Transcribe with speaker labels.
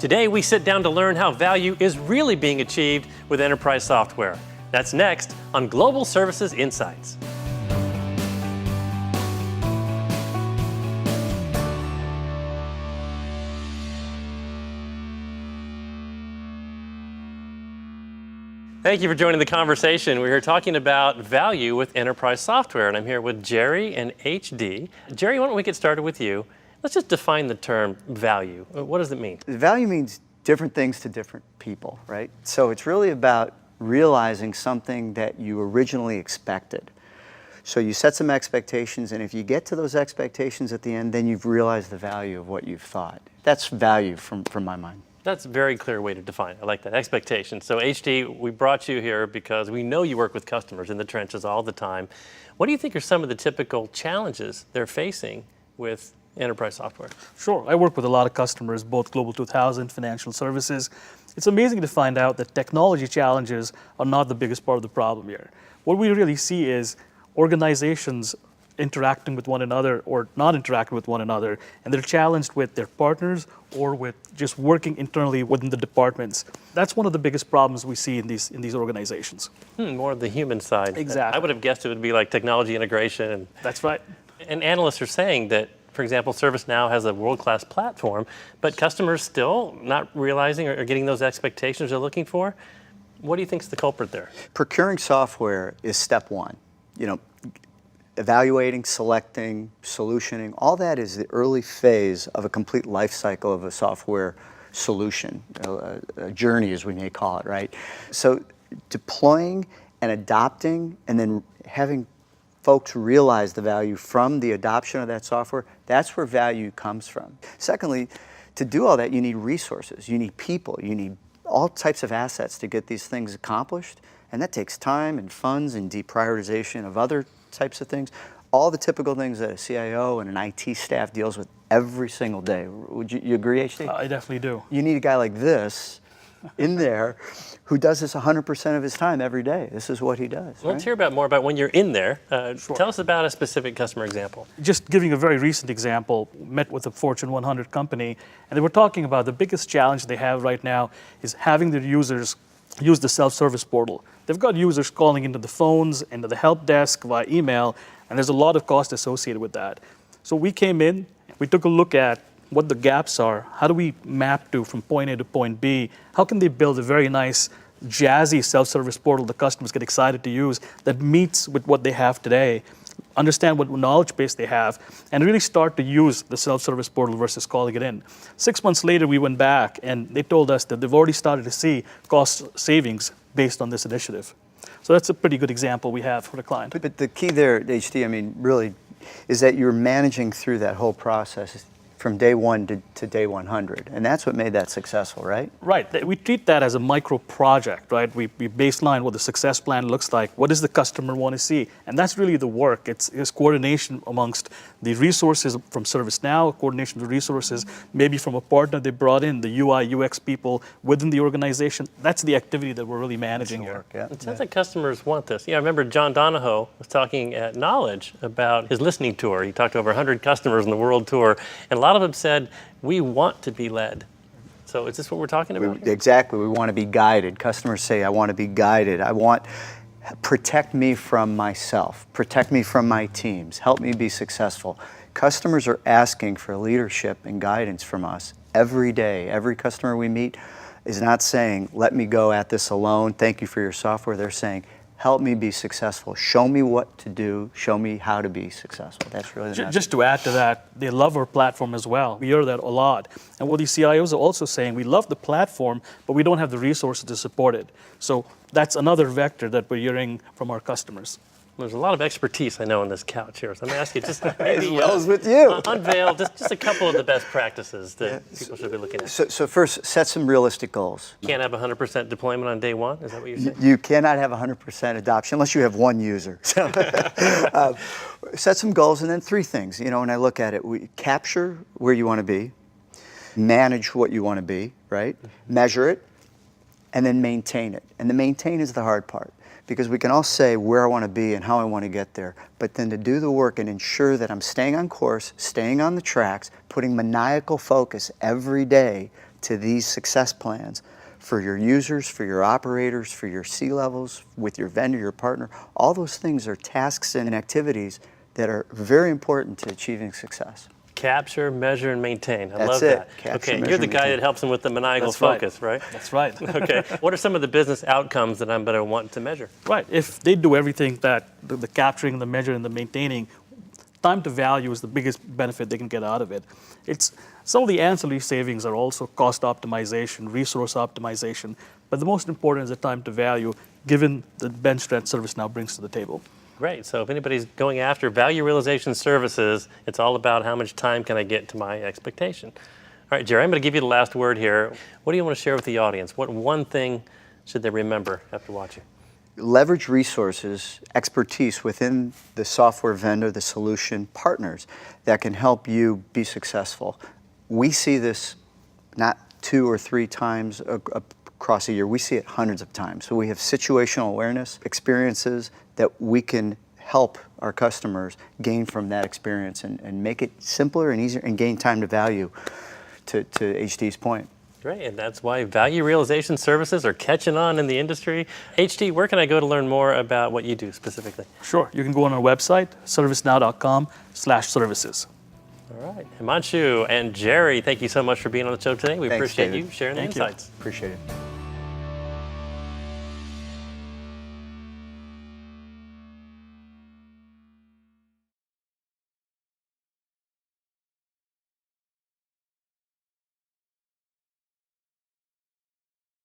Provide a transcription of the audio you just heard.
Speaker 1: Today, we sit down to learn how value is really being achieved with enterprise software. That's next on Global Services Insights. Thank you for joining the conversation. We're here talking about value with enterprise software, and I'm here with Jerry and HD. Jerry, why don't we get started with you? Let's just define the term value. What does it mean?
Speaker 2: Value means different things to different people, right? So it's really about realizing something that you originally expected. So you set some expectations, and if you get to those expectations at the end, then you've realized the value of what you've thought. That's value from my mind.
Speaker 1: That's a very clear way to define it. I like that, expectation. So HD, we brought you here because we know you work with customers in the trenches all the time. What do you think are some of the typical challenges they're facing with enterprise software?
Speaker 3: Sure, I work with a lot of customers, both Global 2000, financial services. It's amazing to find out that technology challenges are not the biggest part of the problem here. What we really see is organizations interacting with one another or not interacting with one another, and they're challenged with their partners or with just working internally within the departments. That's one of the biggest problems we see in these organizations.
Speaker 1: More of the human side.
Speaker 3: Exactly.
Speaker 1: I would have guessed it would be like technology integration.
Speaker 3: That's right.
Speaker 1: And analysts are saying that, for example, ServiceNow has a world-class platform, but customers still not realizing or getting those expectations they're looking for. What do you think is the culprit there?
Speaker 2: Procuring software is step one. Evaluating, selecting, solutioning, all that is the early phase of a complete life cycle of a software solution, a journey as we may call it, right? So deploying and adopting and then having folks realize the value from the adoption of that software, that's where value comes from. Secondly, to do all that, you need resources, you need people, you need all types of assets to get these things accomplished, and that takes time and funds and deprioritization of other types of things, all the typical things that a CIO and an IT staff deals with every single day. Would you agree, HD?
Speaker 3: I definitely do.
Speaker 2: You need a guy like this in there who does this 100% of his time every day. This is what he does.
Speaker 1: Let's hear more about when you're in there. Sure. Tell us about a specific customer example.
Speaker 3: Just giving a very recent example, met with a Fortune 100 company, and they were talking about the biggest challenge they have right now is having their users use the self-service portal. They've got users calling into the phones, into the help desk, via email, and there's a lot of cost associated with that. So we came in, we took a look at what the gaps are, how do we map to from point A to point B, how can they build a very nice, jazzy self-service portal the customers get excited to use that meets with what they have today, understand what knowledge base they have, and really start to use the self-service portal versus calling it in. 6 months later, we went back and they told us that they've already started to see cost savings based on this initiative. So that's a pretty good example we have for the client.
Speaker 2: But the key there, HD, really, is that you're managing through that whole process from day one to day 100. And that's what made that successful, right?
Speaker 3: Right. We treat that as a micro project, right? We baseline what the success plan looks like. What does the customer want to see? And that's really the work. It's coordination amongst the resources from ServiceNow, coordination of the resources, maybe from a partner they brought in, the UI, UX people within the organization. That's the activity that we're really managing here.
Speaker 2: Yeah.
Speaker 1: It sounds like customers want this. Yeah, I remember John Donahoe was talking at Knowledge about his listening tour. He talked to over 100 customers on the world tour, and a lot of them said, we want to be led. So is this what we're talking about?
Speaker 2: Exactly. We want to be guided. Customers say, I want to be guided. Protect me from myself. Protect me from my teams. Help me be successful. Customers are asking for leadership and guidance from us every day. Every customer we meet is not saying, let me go at this alone. Thank you for your software. They're saying, help me be successful. Show me what to do. Show me how to be successful. That's really the
Speaker 3: Just to add to that, they love our platform as well. We hear that a lot. And what the CIOs are also saying, we love the platform, but we don't have the resources to support it. So that's another vector that we're hearing from our customers.
Speaker 1: There's a lot of expertise, I know, on this couch here. So I'm going to ask you just maybe
Speaker 2: as well as with you.
Speaker 1: Unveil just a couple of the best practices that people should be looking at.
Speaker 2: So first, set some realistic goals.
Speaker 1: You can't have 100% deployment on day one? Is that what you're saying?
Speaker 2: You cannot have 100% adoption unless you have one user. So, set some goals, and then three things. When I look at it, we capture where you want to be, manage what you want to be, right? Measure it, and then maintain it. And the maintain is the hard part. Because we can all say where I want to be and how I want to get there, but then to do the work and ensure that I'm staying on course, staying on the tracks, putting maniacal focus every day to these success plans for your users, for your operators, for your C-levels, with your vendor, your partner. All those things are tasks and activities that are very important to achieving success.
Speaker 1: Capture, measure, and maintain. I
Speaker 2: That's
Speaker 1: love
Speaker 2: it.
Speaker 1: that.
Speaker 2: Capture,
Speaker 1: Okay,
Speaker 2: measure,
Speaker 1: you're the guy
Speaker 2: maintain.
Speaker 1: that helps them with the maniacal
Speaker 3: That's right.
Speaker 1: focus, right?
Speaker 3: That's right.
Speaker 1: Okay. What are some of the business outcomes that I'm going to want to measure?
Speaker 3: Right. If they do everything that the capturing, the measuring, and the maintaining, time to value is the biggest benefit they can get out of it. It's some of the ancillary savings are also cost optimization, resource optimization, but the most important is the time to value, given the bench strength ServiceNow brings to the table.
Speaker 1: Great. So if anybody's going after value realization services, it's all about how much time can I get to my expectation. All right, Jerry, I'm going to give you the last word here. What do you want to share with the audience? What one thing should they remember after watching?
Speaker 2: Leverage resources, expertise within the software vendor, the solution partners that can help you be successful. We see this not 2 or 3 times across a year. We see it hundreds of times. So we have situational awareness, experiences that we can help our customers gain from that experience and make it simpler and easier and gain time to value, to HD's point.
Speaker 1: Great, and that's why value realization services are catching on in the industry. HD, where can I go to learn more about what you do specifically?
Speaker 3: Sure. You can go on our website, servicenow.com/services.
Speaker 1: All right. Himanshu and Jerry, thank you so much for being on the show today. We
Speaker 2: Thanks,
Speaker 1: appreciate
Speaker 2: David.
Speaker 1: you sharing
Speaker 3: Thank
Speaker 1: the
Speaker 3: you.
Speaker 1: insights.
Speaker 2: Appreciate it.